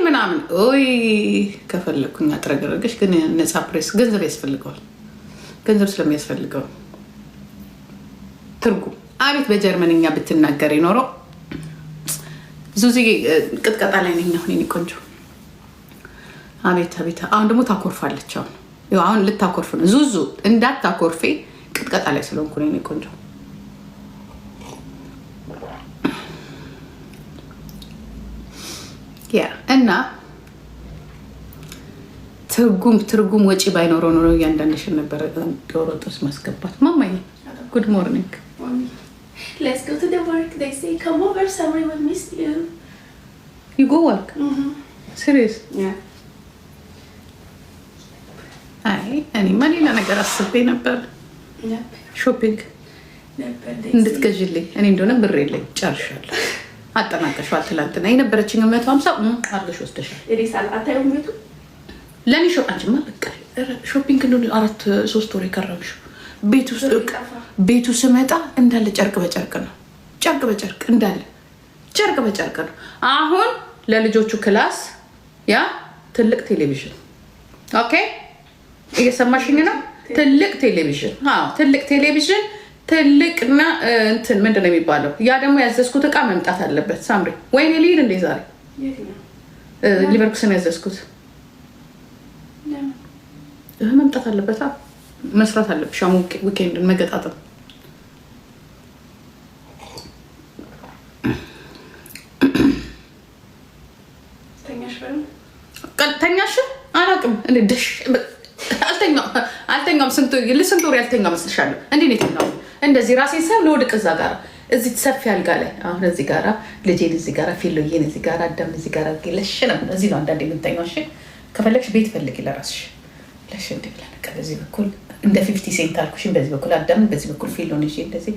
ምናምን ኦይ ከፈለኩኝ አጥረገረገሽ ግን ነፃ ፕሬስ ገንዘብ ያስፈልገዋል። ገንዘብ ስለሚያስፈልገው ትርጉም አቤት በጀርመንኛ ብትናገር ይኖረው ዙዚ ቅጥቀጣ ላይ ነኝ አሁን የኔ ቆንጆ። አቤት አቤት አሁን ደግሞ ታኮርፋለች። አሁን ልታኮርፍ ነው። ዙዙ እንዳታኮርፌ ቅጥቀጣ ላይ ስለሆንኩ ነው የኔ ቆንጆ። ያ እና ትርጉም ወጪ ባይኖረው ኖሮ እያንዳንድሽን ነበረ ዶሮ ጥብስ ማስገባት። ማማዬ ጉድ ሞርኒንግ። Let's go to the work. They say come over, someone will miss you. You go work? Serious? Yeah. አይ እኔማ ሌላ ነገር አስቤ ነበር። ሾፒንግ እንድትገዥልኝ እኔ እንደሆነ ብር የለኝ ጨርሻለሁ። አጠናቀሻል። ትላንትና የነበረችኝ 150 አድርገሽ ወስደሻል። አታዩም ቤቱ ለኔ አንቺማ በቃ ሾፒንግ እንደሆነ 3 ወር የከረምሽው ቤቱ ስመጣ እንዳለ ጨርቅ በጨርቅ ነው። ጨርቅ በጨርቅ እንዳለ ጨርቅ በጨርቅ ነው። አሁን ለልጆቹ ክላስ ያ ትልቅ ቴሌቪዥን ኦኬ፣ እየሰማሽኝ ነው? ትልቅ ቴሌቪዥን ትልቅ ቴሌቪዥን ትልቅና እንትን ምንድን ነው የሚባለው? ያ ደግሞ ያዘዝኩት እቃ መምጣት አለበት። ሳምሪ ወይኔ ልሂድ እንዴ ዛሬ ሊቨርኩሰን ያዘዝኩት መምጣት አለበት። መስራት አለብሽ። አሁን ዊኬንድን መገጣጠም ተኛሽ አላውቅም። እንደ ደሽ አልተኛም። ስንት ወር ያልተኛ መስልሻለሁ? እንዴ ነው የተኛው? እንደዚህ ራሴን ሳይሆን ለወድቅ እዛ ጋር እዚህ ሰፊ አልጋ ላይ አሁን እዚህ ጋራ ልጄን እዚህ ጋራ ፊሎዬን እዚህ ጋራ አዳም እዚህ ጋራ ለሽ ነው። እዚህ ነው አንዳንዴ የምንተኛው። እሺ ከፈለግሽ ቤት ፈልጊ ለራስሽ ለሽ እንደ ብላ ነገር በዚህ በኩል እንደ 50 ሴንት አልኩሽን በዚህ በኩል አዳም በዚህ በኩል ፊሎን እሺ እንደዚህ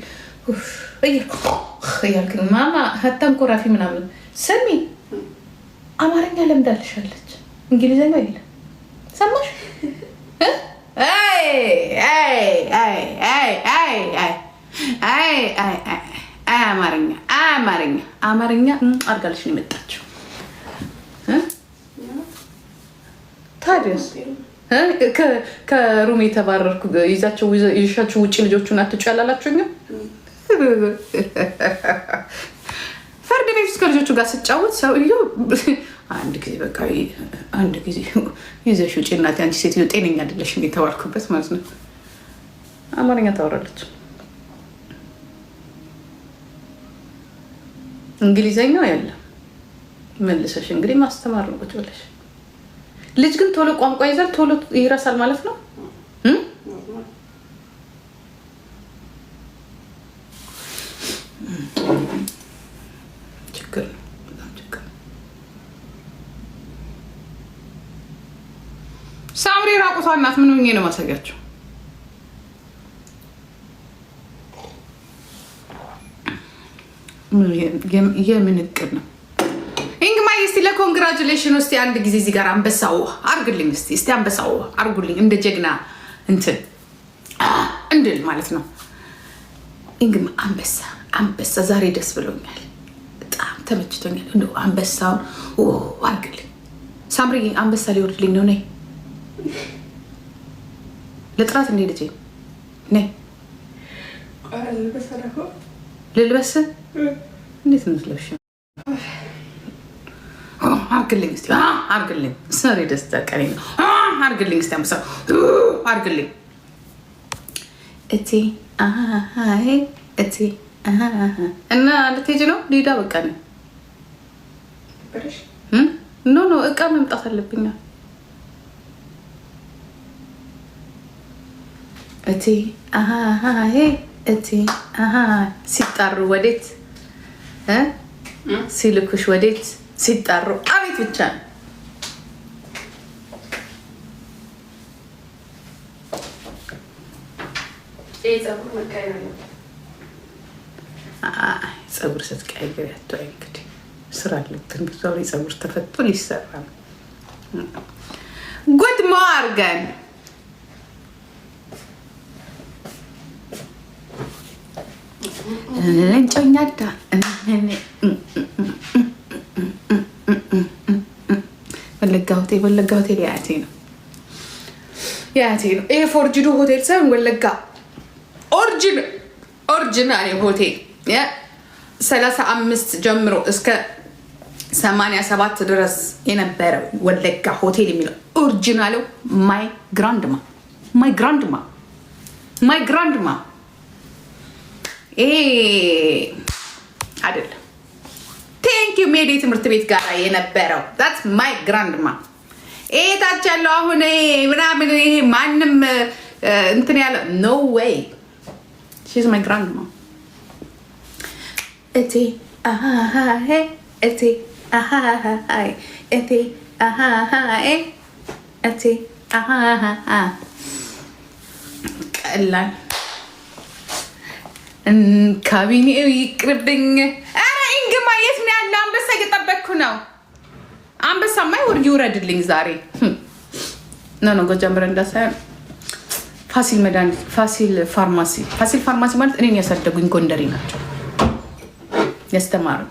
እያልክ ማማ ሀታንኮራፊ ምናምን ስሚ። አማርኛ ለምዳልሻለች እንግሊዘኛ የለም። ሰማሽ? አማርኛ አድርጋልሽ ነው የመጣችው። ታዲያስ ከሩም የተባረርኩ ይዛቸው ውጭ ልጆቹን አትጩ ያላላችሁኝም። ፍርድ ቤት ውስጥ ከልጆቹ ጋር ስጫወት ሰውዬው አንድ ጊዜ ይዘሽ ውጭ እናቴ አንቺ ሴትዮ ጤነኛ አይደለሽም የተባልኩበት ማለት ነው። አማርኛ ታወራለች። እንግሊዘኛው የለም። መልሰሽ እንግዲህ ማስተማር ነው ቁጭ ብለሽ። ልጅ ግን ቶሎ ቋንቋ ይዛል ቶሎ ይረሳል ማለት ነው። ችግር ነው። ሳምሪ ራቁቷ እናት ምን ሆኜ ነው ማሳያቸው? የምን እቅድ ነው? እንግማይ እስቲ ለኮንግራቹሌሽን እስቲ አንድ ጊዜ እዚህ ጋር አንበሳው አርግልኝ። እስቲ አንበሳው አርጉልኝ እንደ ጀግና እንትን እንድል ማለት ነው። እንግማ አንበሳ ዛሬ ደስ ብሎኛል። በጣም ተመችቶኛል። እንደው አንበሳው አርግልኝ። ሳምሪ አንበሳ ሊወርድልኝ ነው። ነይ ለጥራት እንዴ ልጄ ነይ ልልበስ። እንዴት ነው ልብሽ? አርግልኝ እስቲ አርግልኝ። ሰሪ ደስታ ቀሪ ነው። አርግልኝ እስቲ አንበሳ አርግልኝ። እቲ እና ልትሄጂ ነው? ሊዳ በቃ ነው። ኖ እቃ መምጣት አለብኛ። እቲ ሲጣሩ ወዴት ሲልኩሽ ወዴት ሲጣሩ አቤት ብቻ ነው። ፀጉር ስትቀይር ያቷይ እንግዲህ ስራ አለብን። ብዙ ፀጉር ተፈቶ ሊሰራ ነው። ጉድ ሞርገን እንጮኛዳ ወለጋ ሆቴል የአያቴ ነው። ይሄ ፎርጅዱ ሆቴል ሳይሆን ወለጋ ኦሪጂናል ሆቴል 35 ጀምሮ እስከ 87 ድረስ የነበረው ወለጋ ሆቴል የሚለው ኦሪጂናሉ ማይ ግራንድማ ይሄ አይደለም። ቴንኪዩ ሜዲ ትምህርት ቤት ጋር የነበረው that's my grandma። ይሄ ታች ያለው አሁን ምናምን ይሄ ማንም እንትን ያለ no way she's my grandma። እቴ እቴ ቀላል ካቢኔው ይቅርብኝ። ኧረ ኢንግማ የት ነው ያለ? አንበሳ እየጠበቅኩ ነው። አንበሳማ ይውረድልኝ ዛሬ። ኖ ጎጃም በረንዳ ሳይሆን ፋሲል መድኃኒት ፋሲል ፋርማሲ ማለት እኔን ያሳደጉኝ ጎንደሬ ናቸው ያስተማሩኝ።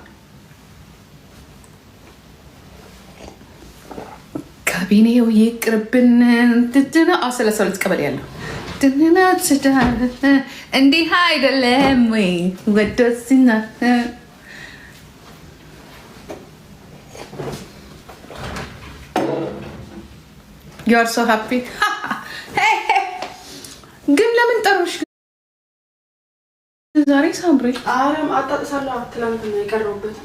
ካቢኔው ይቅርብን። ስለሰው ቀበሌ ያለው እንዲህ አይደለም ወይ ወደሲና you are so happy። ግን ለምን ጠሩሽ ዛሬ ሳምሪ? አረም አጣጥሳለሁ። ትላንት ነው የቀረውበት።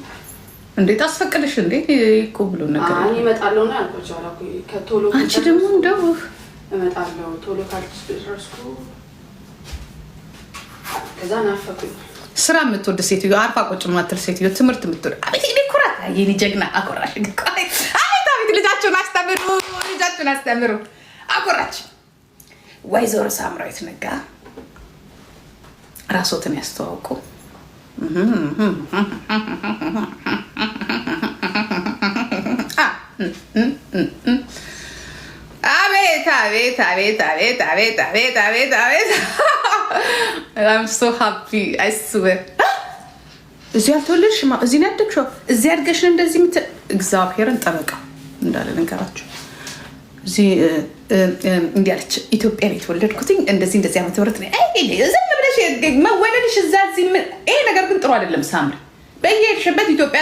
እንዴት አስፈቅድሽ እንዴ? እኮ ብሎ ነገር አይ እመጣለሁ ነው ያልኳቸው። አላኩ ከቶሎ አንቺ ደግሞ እንደው እመጣለሁ ቶሎ ካልደረስኩ ከዛ ናፈቁኝ። ስራ የምትወድ ሴትዮ፣ አርፋ ቁጭ የማትል ሴትዮ፣ ትምህርት የምትወድ አቤት እኔ ኩራት የኔ ጀግና አኮራሽ። አቤት ልጃቸውን አስተምሩ አኮራች። ወይዘሮ ሳምራዊት ነጋ ራስዎትን ያስተዋውቁ። አቤት I'm so happy I swear። እዚህ አልተወለድሽማ፣ እዚህ ነው ያደግሽው። እዚህ አድገሽ ነው እንደዚህ እግዚአብሔርን ጠበቃ እንዳለ ነገራችሁ። እዚህ እንዲያለች ኢትዮጵያ ነው የተወለድኩትኝ እንደዚህ ዓመተ ምህረት ነው። ዝም ብለሽ መወለድሽ እዛ እዚህ ይሄ ነገር ግን ጥሩ አይደለም ሳምሪ። በየሄድሽበት ኢትዮጵያ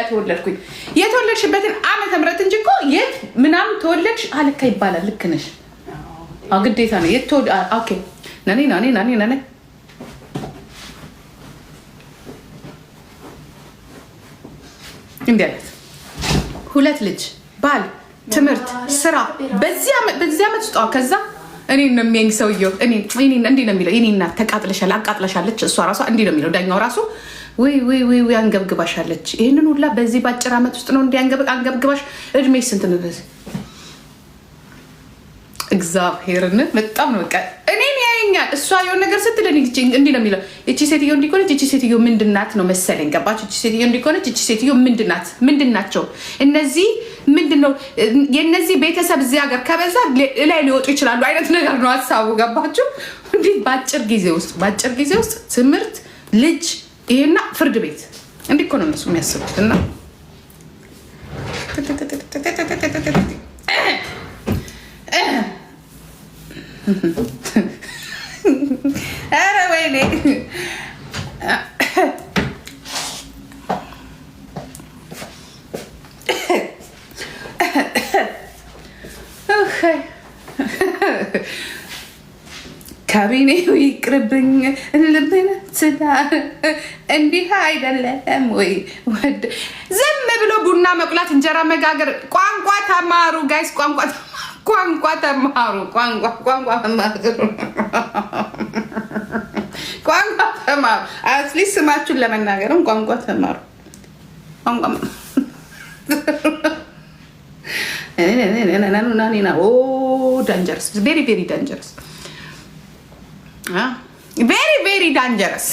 ተወለድኩኝ። የተወለድሽበትን ዓመተ ምህረት እንጂ እኮ የት ምናምን ተወለድሽ አለካ ይባላል። ልክ ነሽ። ግዴታ ነው ኦኬ ነኔ እንዲህ አይነት 2 ልጅ ባል ትምህርት ስራ በዚህ ዓመት ውስጥ ከዛ እኔን ነው የሚያኝ ሰውየው። እኔን እንዲህ ነው የሚለው። የኔ እናት አቃጥለሻለች። እሷ ራሷ እንዲህ ነው የሚለው። ዳኛው ራሱ ወይ አንገብግባሻለች። ይህንን ሁላ በዚህ በአጭር ዓመት ውስጥ ነው እንዲህ አንገብግባሽ። እድሜሽ ስንት ነው? እግዚአብሔርን በጣም ነው በቃ እኔን ያየኛል። እሷ የሆነ ነገር ስትል እንዲህ ነው የሚለው። እቺ ሴትዮ እንዲኮነች እቺ ሴትዮ ምንድናት ነው መሰለኝ። ገባች? እቺ ሴትዮ እንዲኮነች እቺ ሴትዮ ምንድናቸው እነዚህ? ምንድነው የነዚህ ቤተሰብ እዚህ ሀገር ከበዛ ላይ ሊወጡ ይችላሉ አይነት ነገር ነው ሀሳቡ። ገባችሁ? እንዲህ በአጭር ጊዜ ውስጥ ትምህርት፣ ልጅ፣ ይሄና ፍርድ ቤት እንዲህ እኮ ነው እነሱ የሚያስቡት። እና ኧረ ወይኔ ካቢኔው ይቅርብኝ። ልብን ትዳር እንዲህ አይደለም ወይ? ዝም ብሎ ቡና መቁላት፣ እንጀራ መጋገር። ቋንቋ ተማሩ ጋይስ፣ ቋንቋ ተማሩ። ቋንቋ ተማሩ። አትሊስት ስማችሁን ለመናገርም ቋንቋ ተማሩ። ዳንጀረስ ቬሪ ቬሪ ዳንጀረስ ቬሪ ዳንጀረስ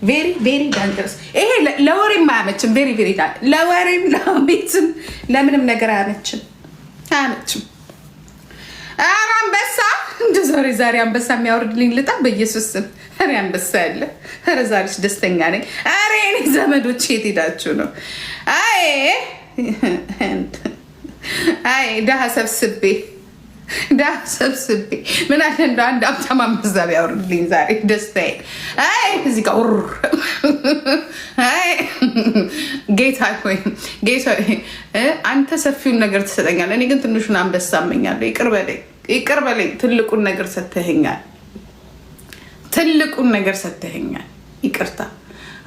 ቬሪ ዳንጀረስ። ይሄ ለወሬም አያመችም። ቬሪ ለወሬም ለቤትም ለምንም ነገር አያመችም። ኧረ አንበሳ እንደ ዛሬ አንበሳ የሚያወርድልኝ ልጣ በኢየሱስ ስም። ኧረ አንበሳ ያለ ኧረ ዛሬስ ደስተኛ ነኝ። ኧረ እኔ ዘመዶች የት ሄዳችሁ ነው? አይ ድሀ ሰብስቤ ምን አለ እንደ አንድ ሀብታም አንበሳ ቢያወርድልኝ ዛሬ ደስታዬ። አይ እዚህ ጋር ጌታ ሆይ አንተ ሰፊውን ነገር ትሰጠኛለህ፣ እኔ ግን ትንሹን አንበሳ አመኛለሁ። ይቅር በለኝ። ትልቁን ነገር ሰተኸኛል። ይቅርታ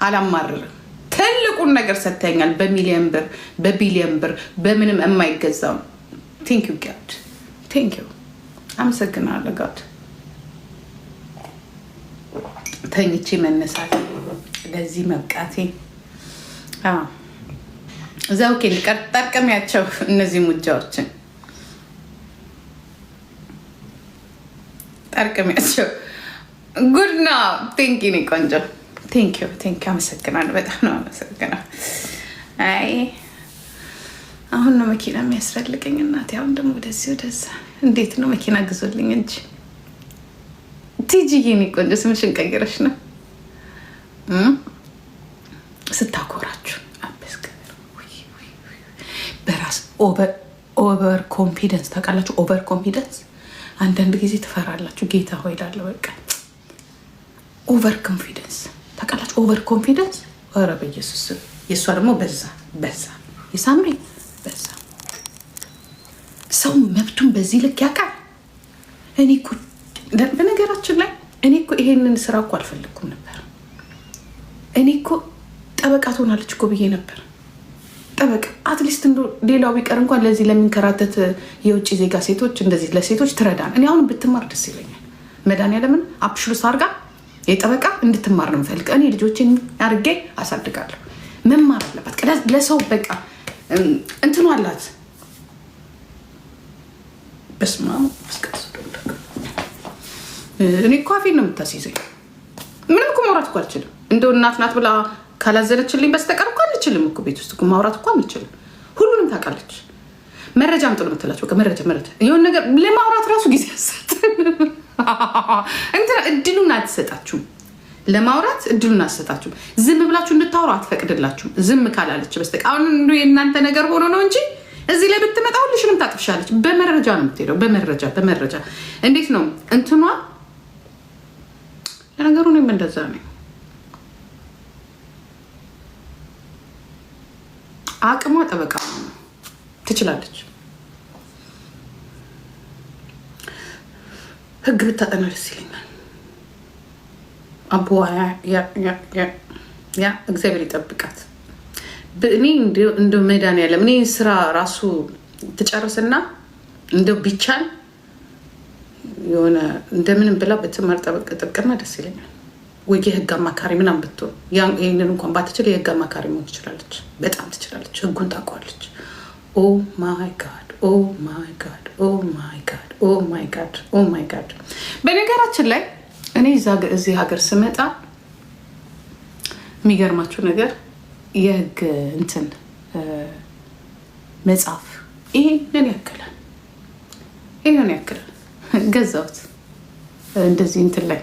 አላማርርም። ትልቁን ነገር ሰተኸኛል። በሚሊዮን ብር በቢሊዮን ብር በምንም የማይገዛው ቴንክ ዩ ጋድ ቴንክ ዩ አመሰግናለሁ ጋድ። ተኝቼ መነሳት ለዚህ መብቃቴ ዘውኬ ጠርቅሚያቸው እነዚህ ሙጃዎችን ጠርቅሚያቸው። ጉድ ነው። ቴንክ ዩ ቆንጆ ቴንክ ዩ አመሰግናለሁ። በጣም ነው አመሰግናለሁ። አይ አሁን ነው መኪና የሚያስፈልገኝ እናቴ። አሁን ደግሞ ወደዛ እንዴት ነው መኪና ግዙልኝ እንጂ። ቲጂዬ እኔ ቆንጆ ስምሽን ቀይረሽ ነው ስታኮራችሁ። በራስ ኦቨር ኮንፊደንስ ታውቃላችሁ። ኦቨር ኮንፊደንስ አንዳንድ ጊዜ ትፈራላችሁ። ጌታ ሆይ እላለሁ በቃ ኦቨር ኮንፊደንስ ታውቃላችሁ። ኦቨር ኮንፊደንስ ኧረ በኢየሱስ የእሷ ደግሞ በዛ የሳምሪ በዛ። ሰው መብቱን በዚህ ልክ ያውቃል። እኔ እኮ በነገራችን ላይ እኔ እኮ ይሄንን ስራ እኮ አልፈልግኩም ነበር። እኔ እኮ ጠበቃ ትሆናለች እኮ ብዬ ነበር። ጠበቃ አትሊስት እንዶ ሌላው ቢቀር እንኳን ለዚህ ለሚንከራተት የውጭ ዜጋ ሴቶች እንደዚህ ለሴቶች ትረዳን። እኔ አሁን ብትማር ደስ ይለኛል። መድኃኒዓለምን አፕሽሉስ አድርጋ የጠበቃ እንድትማር ነው የምፈልግ። እኔ ልጆችን አድርጌ አሳድጋለሁ። መማር አለባት። ለሰው በቃ እንትኑ አላት። በስማ እኔ እኮ አፌን ነው የምታስይዘኝ። ምንም እኮ ማውራት እኮ አልችልም። እንደው እናት ናት ብላ ካላዘነችልኝ በስተቀር እኮ አንችልም እኮ ቤት ውስጥ ማውራት እኮ አንችልም። ሁሉንም ታውቃለች። መረጃ አምጡ ነው የምትላቸው። መረጃ የሆነ ነገር ለማውራት ራሱ ጊዜ ያሳት እንትና እድሉን አትሰጣችሁም። ለማውራት እድሉን አትሰጣችሁም። ዝም ብላችሁ እንድታወሩ አትፈቅድላችሁም። ዝም ካላለች በስተቀር አሁን የእናንተ ነገር ሆኖ ነው እንጂ እዚህ ላይ ብትመጣ ሁልሽንም ታጥፍሻለች። በመረጃ ነው የምትሄደው። በመረጃ እንዴት ነው እንትኗ። ለነገሩ እኔም እንደዛ ነኝ። አቅሟ ጠበቃ ትችላለች። ህግ ብታጠና ደስ ይለኛል። አቦ ያ እግዚአብሔር ይጠብቃት። እኔ እንደው መድኃኒዓለም እኔ ስራ ራሱ ትጨርስና እንደው ቢቻል የሆነ እንደምንም ብላ ብትማር ጠበቅና ደስ ይለኛል። ወይ የህግ አማካሪ ምናምን ብትሆን ይህንን እንኳን ባትችል የህግ አማካሪ መሆን ትችላለች። በጣም ትችላለች። ህጉን ታውቀዋለች። ኦ ማይ ጋድ ኦ ማይ ጋድ ኦ ማይ ጋድ ኦ ማይ ጋድ ኦ ማይ ጋድ። በነገራችን ላይ እኔ እዚህ ሀገር ስመጣ የሚገርማችሁ ነገር የህግ እንትን መጽሐፍ ይሄንን ያክላል ገዛሁት። እንደዚህ እንትን ላይ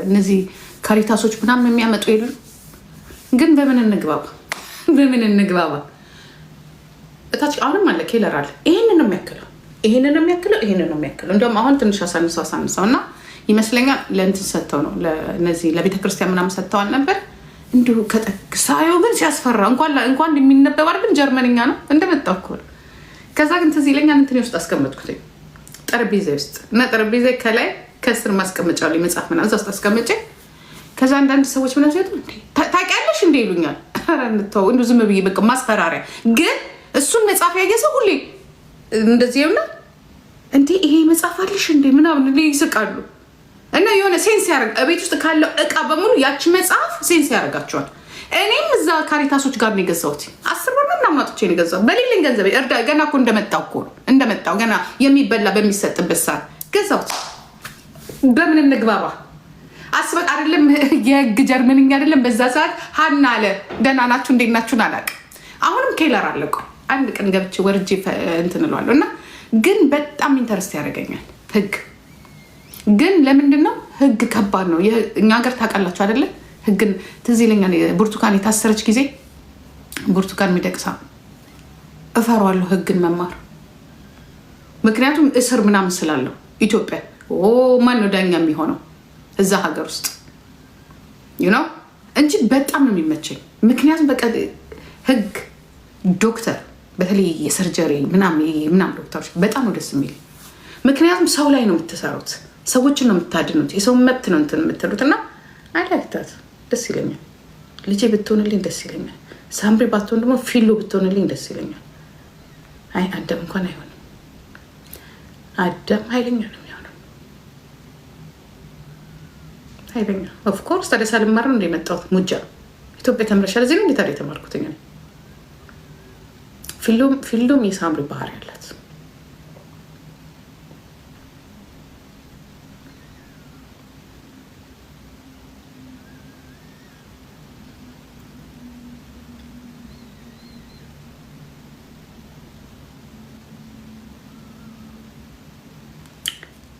እነዚህ ካሪታሶች ምናምን የሚያመጡ የሉ። ግን በምን እንግባባ እታች አሁንም አለ ኬለር አለ። ይሄንን ነው የሚያክለው። እንደውም አሁን ትንሽ አሳንሰው እና ይመስለኛል ለእንትን ሰጥተው ነው ለነዚህ ለቤተክርስቲያን ምናምን ሰጥተዋል ነበር። እንዲሁ ሳየው ግን ሲያስፈራ እንኳን የሚነበብ አይደል ጀርመንኛ ነው እንደመጣው እኮ። ከዛ ግን ትዝ ይለኛል እንትን ውስጥ አስቀመጥኩት ጠረጴዛ ውስጥ እና ጠረጴዛ ከላይ ከስር ማስቀመጫ ላይ መጽሐፍ ምናምን እዛ ውስጥ አስቀምጬ ከዛ አንዳንድ ሰዎች ምናምን ሲወጡ ታውቂያለሽ እንደ ይሉኛል። ኧረ እንተው እንዱ ዝም ብዬ በቃ ማስፈራሪያ። ግን እሱን መጽሐፍ ያየ ሰው ሁሌ እንደዚህ ይውና እንዴ ይሄ መጽሐፍ አለሽ እንዴ ምናምን ይስቃሉ። እና የሆነ ሴንስ ያደርግ ቤት ውስጥ ካለው እቃ በሙሉ ያቺ መጽሐፍ ሴንስ ያደርጋቸዋል። እኔም እዛ ካሪታሶች ጋር ነው የገዛሁት። 10 ብር ምናምን አውጥቼ ነው የገዛሁት በሌለኝ ገንዘብ። ገና እኮ እንደመጣው ገና የሚበላ በሚሰጥበት ሰዓት ገዛሁት። በምን እንግባባ አስበቅ አይደለም የህግ ጀርመንኛ አይደለም። በዛ ሰዓት ሀና አለ ደህና ናችሁ እንዴት ናችሁን አላውቅም። አሁንም ኬለር አለቀው። አንድ ቀን ገብቼ ወርጄ እንትን እለዋለሁ። እና ግን በጣም ኢንተረስት ያደርገኛል ህግ ግን ለምንድን ነው ህግ ከባድ ነው። እኛ ሀገር ታውቃላችሁ አይደለ? ህግን ትዝ ይለኛል ብርቱካን የታሰረች ጊዜ ብርቱካን ሚደቅሳ እፈራዋለሁ ህግን መማር። ምክንያቱም እስር ምናምን ስላለው ኢትዮጵያ ማን ነው ዳኛ የሚሆነው እዛ ሀገር ውስጥ ነው እንጂ በጣም ነው የሚመቸኝ። ምክንያቱም በቃ ህግ ዶክተር በተለይ የሰርጀሪ ምናምን ዶክተሮች በጣም ነው ደስ የሚል። ምክንያቱም ሰው ላይ ነው የምትሰሩት፣ ሰዎችን ነው የምታድኑት፣ የሰው መብት ነው እንትን የምትሉት እና አይላክታት ደስ ይለኛል። ልጄ ብትሆንልኝ ደስ ይለኛል። ሳምሪ ባትሆን ደግሞ ፊሎ ብትሆንልኝ ደስ ይለኛል። አይ አዳም እንኳን አይሆንም። አዳም ኃይለኛ ነው የሚሆነው ኃይለኛ። ኦፍኮርስ ታዲያ ሳልማር ነው እንደመጣሁት ሙጃ ኢትዮጵያ ተምረሻል እዚህ ነው እንዴ ታዲያ የተማርኩት? ፊልዶም የሳምሪ ባህሪ ያላት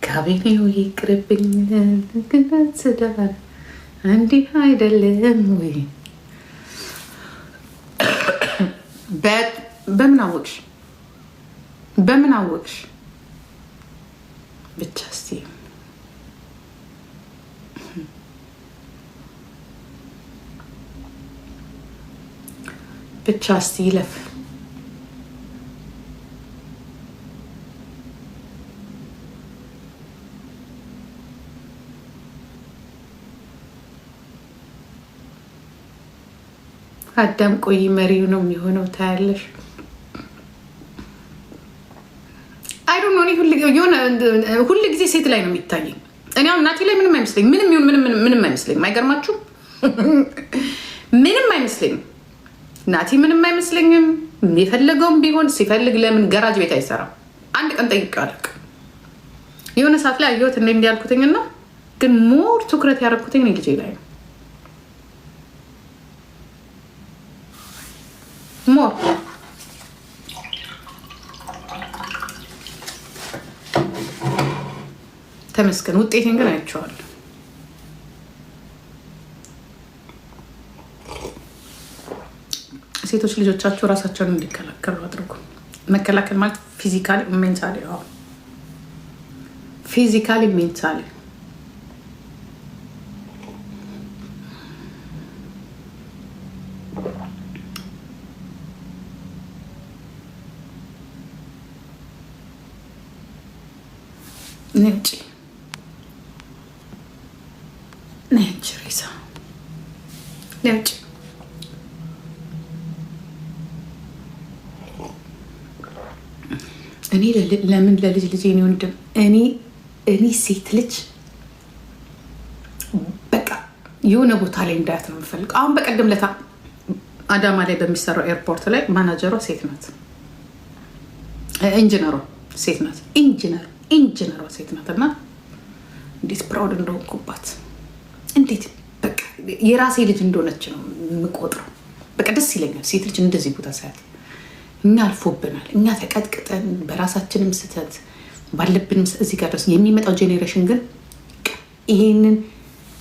ካቢኔው ይቅርብኝ ግን ስዳር እንዲህ አይደለም ወይ? በምን አወቅሽ? በምን አወቅሽ? ብቻ እስቲ ይለፍ። አዳም ቆይ መሪው ነው የሚሆነው ታያለሽ። ሁል ጊዜ ሴት ላይ ነው የሚታየኝ። እኔ አሁን እናቴ ላይ ምንም አይመስለኝ፣ ምንም አይመስለኝ። አይገርማችሁም? ምንም አይመስለኝም። እናቴ ምንም አይመስለኝም። የፈለገውም ቢሆን ሲፈልግ ለምን ገራጅ ቤት አይሰራም? አንድ ቀን ጠይቄው አላውቅም። የሆነ ሰዓት ላይ አየሁት እንዲህ ያልኩትኝና ግን ሞር ትኩረት ያደረኩትኝ ልጄ ላይ ነው። ሞር ተመስገን። ውጤቴን ግን አይቼዋለሁ። ሴቶች ልጆቻችሁ ራሳቸውን እንዲከላከሉ አድርጉ። መከላከል ማለት ፊዚካሊ ሜንታሊ፣ ፊዚካሊ ሜንታሊ ነጭ ሬሳ ነጭ እኔ ለምን ለልጅ እኔ ወንድም እኔ ሴት ልጅ በቃ የሆነ ቦታ ላይ እንዳያት ነው የምፈልገው። አሁን በቀደም ለታ አዳማ ላይ በሚሰራው ኤርፖርት ላይ ማናጀሯ ሴት ናት፣ ኢንጂነሯ ሴት ናት፣ ኢንጂነሯ ሴት ናት። እና እንዴት ፕራውድ እንደሆንኩባት እንዴት በቃ የራሴ ልጅ እንደሆነች ነው የምቆጥረው። በቃ ደስ ይለኛል ሴት ልጅ እንደዚህ ቦታ ሳያት። እኛ አልፎብናል፣ እኛ ተቀጥቅጠን በራሳችንም ስተት ባለብንም እዚህ ጋር ድረስ የሚመጣው ጄኔሬሽን ግን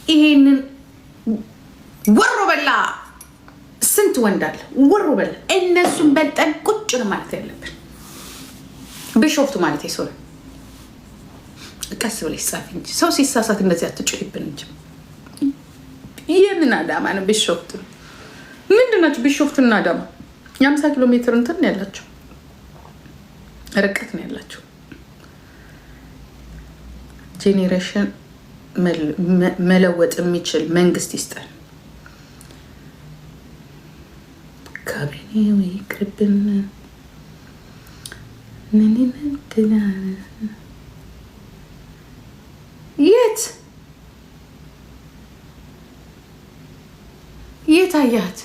ይሄንን ወሮ በላ ስንት ወንድ አለ ወሮ በላ። እነሱን በልጠን ቁጭ ነው ማለት ያለብን። ቢሾፍቱ ማለት ይሶል ቀስ ብለሽ ጻፊ እንጂ ሰው ሲሳሳት እንደዚህ አትጮይብን እንጂ። የምን አዳማ ነው ቢሾፍቱ? ምንድን ናቸው ቢሾፍቱና አዳማ? የ50 ኪሎ ሜትር እንትን ነው ያላቸው፣ ርቀት ነው ያላቸው። ጄኔሬሽን መለወጥ የሚችል መንግስት ይስጠን። ካቢኔው ይቅርብን። የት አያት?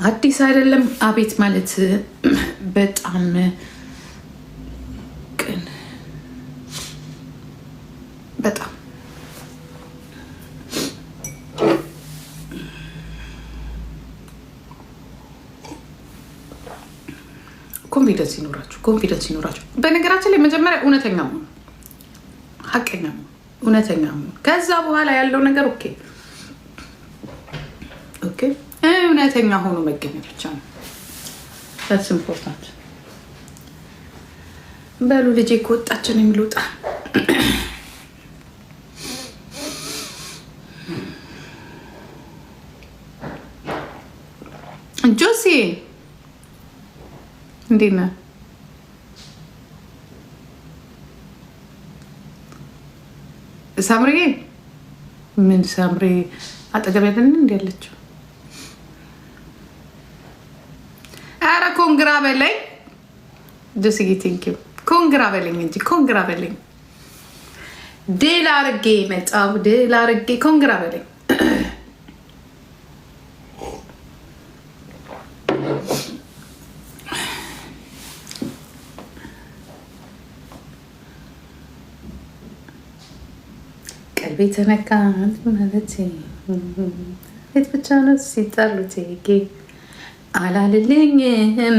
አዲስ አይደለም። አቤት ማለት በጣም ቅን በጣም ኮንፊደንስ ይኖራችሁ። በነገራችን ላይ መጀመሪያ እውነተኛ ነው፣ ሀቀኛ ነው፣ እውነተኛ ነው። ከዛ በኋላ ያለው ነገር ኦኬ እውነተኛ ሆኖ መገኘት ብቻ ነው። that's important። በሉ ልጄ ከወጣችን የሚልውጣ ጆሲ እንዴት ነህ? ሳምሪ ምን ሳምሪ አጠገብ ያለን እንዲ ያለችው? አረ ኮንግራ በለኝ ጆሲ ቴንክ ዩ ኮንግራ በለኝ እንጂ ኮንግራ በለኝ። ድል አርጌ መጣሁ ድል አርጌ ኮንግራ በለኝ። ቀልቤ ተነካ ማለት ቤት ብቻ ነው ሲጣሉት አላልልኝም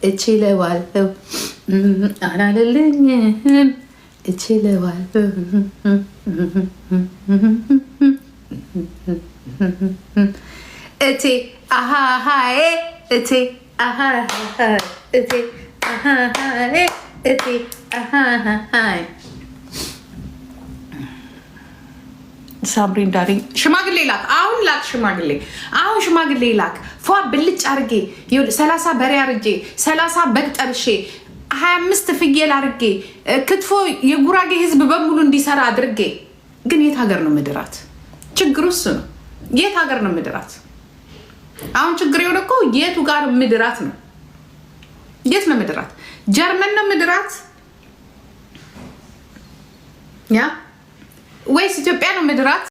እችለዋለሁ አላልልኝም እችለዋለሁ እቴ አሃሃዬ እቴ አሃሃ እቴ አሃሃዬ እቴ አሃሃይ ሳምሪ እንዳለኝ ሽማግሌ ላክ። አሁን ላክ ሽማግሌ፣ አሁን ሽማግሌ ላክ። ፏ ብልጭ አርጌ 30 በሬ አርጌ 30 በግ ጠብሼ 25 ፍየል አርጌ ክትፎ የጉራጌ ህዝብ በሙሉ እንዲሰራ አድርጌ። ግን የት ሀገር ነው ምድራት? ችግሩ እሱ ነው። የት ሀገር ነው ምድራት? አሁን ችግር የሆነ እኮ የቱ ጋር ምድራት ነው? የት ነው ምድራት? ጀርመን ነው ምድራት ያ ወይስ ኢትዮጵያ ነው ምድራት?